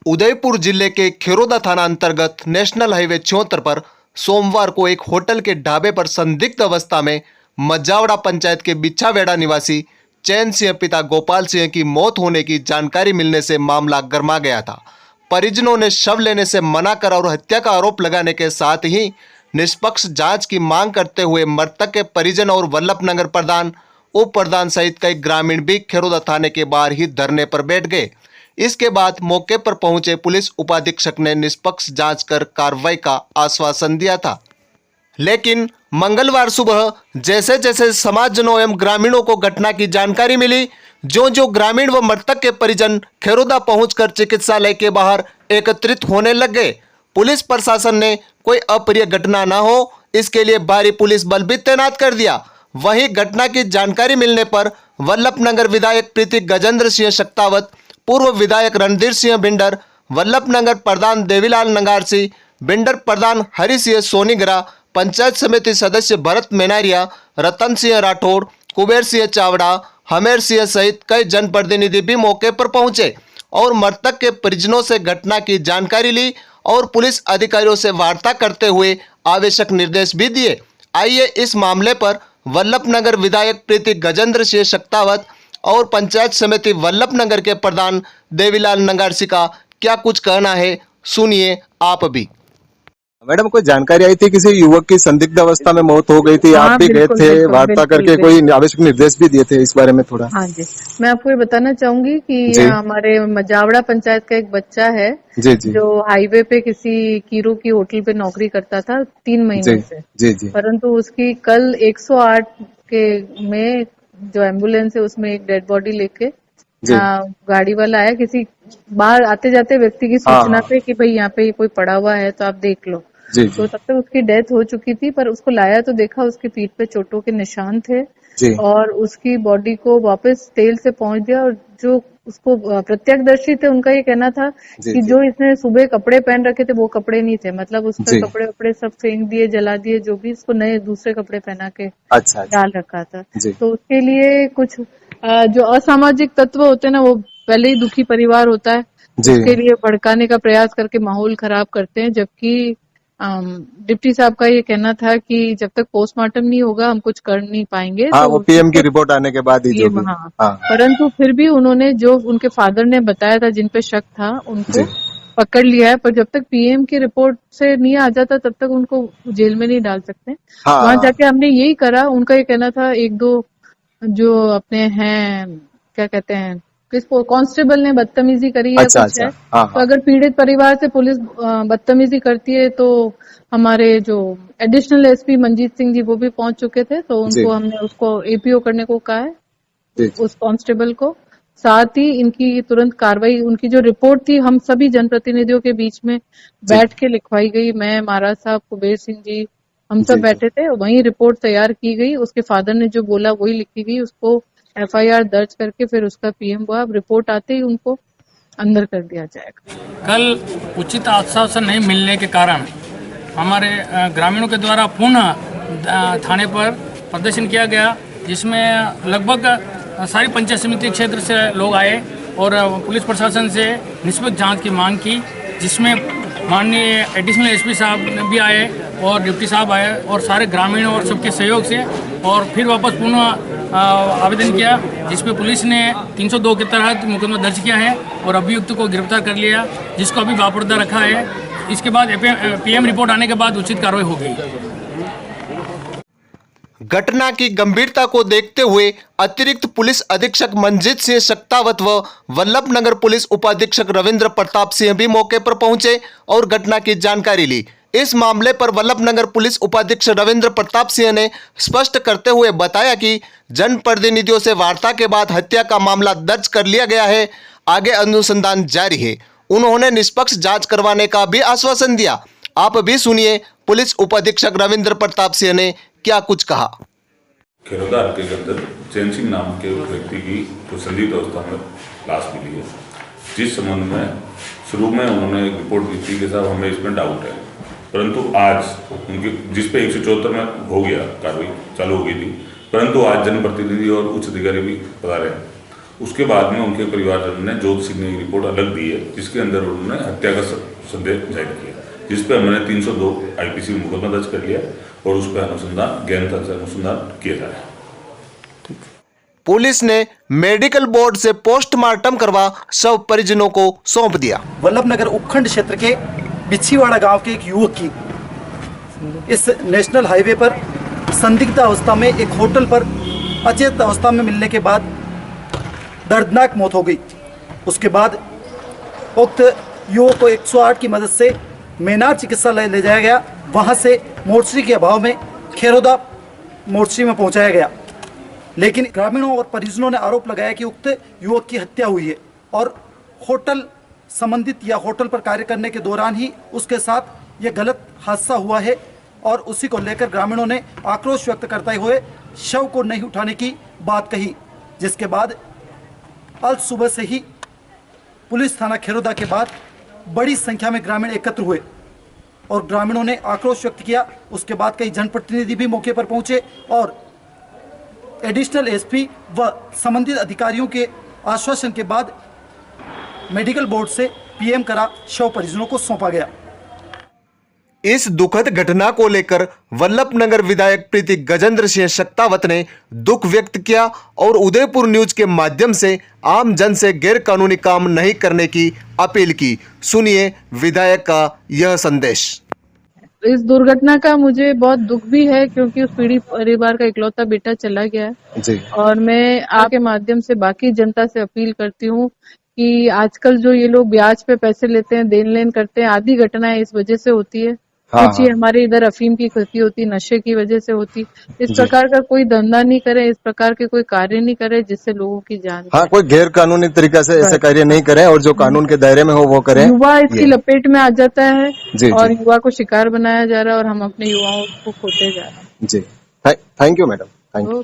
उदयपुर जिले के खिरोदा थाना अंतर्गत नेशनल हाईवे 74 पर सोमवार को एक होटल के ढाबे पर संदिग्ध अवस्था में मजावड़ा पंचायत के बिछावेड़ा निवासी चैन सिंह पिता गोपाल सिंह की मौत होने की जानकारी मिलने से मामला गर्मा गया था। परिजनों ने शव लेने से मना कर और हत्या का आरोप लगाने के साथ ही निष्पक्ष जांच की मांग करते हुए मृतक के परिजन और वल्लभनगर प्रधान, उप प्रधान सहित कई ग्रामीण भी खिरोदा थाने के बाहर ही धरने पर बैठ गए। इसके बाद मौके पर पहुंचे पुलिस उपाधीक्षक ने निष्पक्ष जांच कर कार्रवाई का आश्वासन दिया था, लेकिन मंगलवार सुबह जैसे जैसे समाजजनों एवं ग्रामीणों को घटना की जानकारी मिली, जो ग्रामीण व मृतक के परिजन खिरोदा पहुंचकर चिकित्सालय के बाहर एकत्रित होने लग गए। पुलिस प्रशासन ने कोई अप्रिय घटना न हो इसके लिए भारी पुलिस बल भी तैनात कर दिया। वहीं घटना की जानकारी मिलने पर वल्लभनगर विधायक प्रीति गजेंद्र सिंह शक्तावत, पूर्व विधायक रणधीर सिंह बिंडर, वल्लभनगर प्रधान देवीलाल नंगारसी, बिंडर प्रधान हरि सिंह सोनीगरा, पंचायत समिति सदस्य भरत मेनारिया, रतन सिंह राठौड़, कुबेर सिंह चावड़ा, हमेर सिंह सहित कई जनप्रतिनिधि भी मौके पर पहुंचे और मृतक के परिजनों से घटना की जानकारी ली और पुलिस अधिकारियों से वार्ता करते हुए आवश्यक निर्देश भी दिए। आइए इस मामले पर वल्लभनगर विधायक प्रीति गजेंद्र सिंह शक्तावत और पंचायत समिति वल्लभनगर के प्रधान देवीलाल नंगारसी का क्या कुछ कहना है, सुनिए आप भी। मैडम, कोई जानकारी आई थी किसी युवक की संदिग्ध अवस्था में मौत हो गई थी? हाँ, आप भी गए थे, वार्ता करके कोई आवश्यक निर्देश भी दिए थे, इस बारे में थोड़ा। हाँ जी, मैं आपको ये बताना चाहूंगी कि हमारे मजावड़ा पंचायत का एक बच्चा है जी जी, जो हाईवे पे किसी कीरू की होटल पे नौकरी करता था 3 महीने से। जी जी, परंतु उसकी कल 108 के में जो एम्बुलेंस है उसमें एक डेड बॉडी लेके गाड़ी वाला आया, किसी बाहर आते जाते व्यक्ति की सूचना पे कि भाई यहाँ पे कोई पड़ा हुआ है तो आप देख लो। तो तब तक उसकी डेथ हो चुकी थी, पर उसको लाया तो देखा उसकी पीठ पे चोटों के निशान थे और उसकी बॉडी को वापस तेल से पहुंच दिया। और जो उसको प्रत्यक्षदर्शी थे उनका ये कहना था कि जो इसने सुबह कपड़े पहन रखे थे वो कपड़े नहीं थे, मतलब उसके कपड़े वपड़े सब फेंक दिए, जला दिए, जो भी इसको नए दूसरे कपड़े पहना के डाल रखा था। तो उसके लिए कुछ जो असामाजिक तत्व होते हैं ना, वो पहले ही दुखी परिवार होता है, उसके लिए भड़काने का प्रयास करके माहौल खराब करते हैं। जबकि डिप्टी साहब का ये कहना था कि जब तक पोस्टमार्टम नहीं होगा हम कुछ कर नहीं पाएंगे। हाँ, वो पीएम की रिपोर्ट आने के बाद ही जो भी। परंतु फिर भी उन्होंने जो उनके फादर ने बताया था, जिन पे शक था, उनको पकड़ लिया है। पर जब तक पीएम की रिपोर्ट से नहीं आ जाता तब तक उनको जेल में नहीं डाल सकते। वहां जाके हमने यही करा। उनका ये कहना था एक दो जो अपने हैं, क्या कहते हैं, किसको, कांस्टेबल ने बदतमीजी करी है, कुछ है। तो अगर पीड़ित परिवार से पुलिस बदतमीजी करती है तो हमारे जो एडिशनल एसपी मंजीत सिंह जी वो भी पहुंच चुके थे, तो उनको हमने उसको एपीओ करने को कहा है, उस कांस्टेबल को। साथ ही इनकी तुरंत कार्रवाई, उनकी जो रिपोर्ट थी हम सभी जनप्रतिनिधियों के बीच में बैठ के लिखवाई गई। मैं, महाराज साहब, कुबेर सिंह जी, हम सब बैठे थे, वही रिपोर्ट तैयार की गई। उसके फादर ने जो बोला वही लिखी गई, उसको एफआईआर दर्ज करके फिर उसका पीएम हुआ। अब रिपोर्ट आते ही उनको अंदर कर दिया जाएगा। कल उचित आश्वासन नहीं मिलने के कारण हमारे ग्रामीणों के द्वारा पुनः थाने पर प्रदर्शन किया गया, जिसमें लगभग सारी पंचायत समिति क्षेत्र से लोग आए और पुलिस प्रशासन से निष्पक्ष जांच की मांग की, जिसमें माननीय एडिशनल एसपी साहब भी आए और डिप्टी साहब आए और सारे ग्रामीणों और सबके सहयोग से, और फिर वापस पुनः आवेदन किया, जिसमें पुलिस ने 302 के तहत मुकदमा दर्ज किया है और अभियुक्त को गिरफ्तार कर लिया, जिसको अभी बापुर्दा रखा है। इसके बाद पीएम रिपोर्ट आने के बाद उचित कार्रवाई होगी। घटना की गंभीरता को देखते हुए अतिरिक्त पुलिस अधीक्षक मंजीत सिंह शक्तावत व वल्लभनगर पुलिस उपाधीक्षक रविंद्र प्रताप सिंह भी मौके पर पहुंचे और घटना की जानकारी ली। इस मामले पर वल्लभनगर पुलिस उपाधीक्षक रविंद्र प्रताप सिंह ने स्पष्ट करते हुए बताया कि जनप्रतिनिधियों से वार्ता के बाद हत्या का मामला दर्ज कर लिया गया है, आगे अनुसंधान जारी है। उन्होंने निष्पक्ष जांच करवाने का भी आश्वासन दिया। आप भी सुनिए पुलिस उपाधीक्षक रविंद्र प्रताप सिंह ने क्या कुछ कहा। खिरोदा के अंदर चैन सिंह नाम के व्यक्ति की संदिग्ध अवस्था में लाश मिली है, जिस संबंध में शुरू में उन्होंने रिपोर्ट दी थी कि साहब हमें इसमें डाउट है, परंतु आज उनके जिस पे 174 में हो गया, कार्रवाई चालू हो गई थी, परंतु आज जनप्रतिनिधि और उच्च अधिकारी भी बता रहे हैं। उसके बाद में उनके परिवारजन ने जोत सिंह ने रिपोर्ट अलग दी है, जिसके अंदर उन्होंने हत्या का संदेह जाहिर किया, जिस पर हमने 302 IPC में मुकदमा दर्ज कर लिया और उस पर अनुसंधान गहनता से अनुसंधान किया जा रहा है। पुलिस ने मेडिकल बोर्ड से पोस्टमार्टम करवा शव परिजनों को सौंप दिया। वल्लभनगर उपखंड क्षेत्र के बिच्छीवाड़ा गांव के एक युवक की इस नेशनल हाईवे पर संदिग्ध अवस्था में एक होटल पर अचेत अवस्था में मिलने के बाद दर्दनाक मौत हो गई। उसके बाद उक्त युवक को 108 की मदद से मेनार चिकित्सालय ले जाया गया। वहां से मोर्चरी के अभाव में खेरोदा मोर्चरी में पहुंचाया गया, लेकिन ग्रामीणों और परिजनों ने आरोप लगाया कि उक्त युवक की हत्या हुई है और होटल संबंधित या होटल पर कार्य करने के दौरान ही उसके साथ यह गलत हादसा हुआ है और उसी को लेकर ग्रामीणों ने आक्रोश व्यक्त करते हुए शव को नहीं उठाने की बात कही, जिसके बाद आज सुबह से ही पुलिस थाना खेरोदा के बाद बड़ी संख्या में ग्रामीण एकत्र हुए और ग्रामीणों ने आक्रोश व्यक्त किया। उसके बाद कई जनप्रतिनिधि भी मौके पर पहुंचे और एडिशनल SP व संबंधित अधिकारियों के आश्वासन के बाद मेडिकल बोर्ड से PM करा शव परिजनों को सौंपा गया। इस दुखद घटना को लेकर वल्लभनगर विधायक प्रीति गजेंद्र सिंह शक्तावत ने दुख व्यक्त किया और उदयपुर न्यूज के माध्यम से आम जन से गैर कानूनी काम नहीं करने की अपील की। सुनिए विधायक का यह संदेश। इस दुर्घटना का मुझे बहुत दुख भी है, क्योंकि उस पीड़ित परिवार का इकलौता बेटा चला गया है जी। और मैं आपके माध्यम से बाकी जनता से अपील करती हूँ कि आजकल जो ये लोग ब्याज पे पैसे लेते हैं, देन लेन करते हैं, आधी घटनाएं इस वजह से होती है। कुछ ही हमारे इधर अफीम की खेती होती, नशे की वजह से होती। इस प्रकार का कोई धंधा नहीं करे, इस प्रकार के कोई कार्य नहीं करे जिससे लोगों की जान। हाँ, कोई गैर कानूनी तरीका से ऐसे कार्य नहीं करें और जो कानून के दायरे में हो वो करें। युवा इसकी लपेट में आ जाता है जी, और युवा को शिकार बनाया जा रहा है और हम अपने युवाओं को खोते जा रहे हैं। जी, thank you madam, thank you.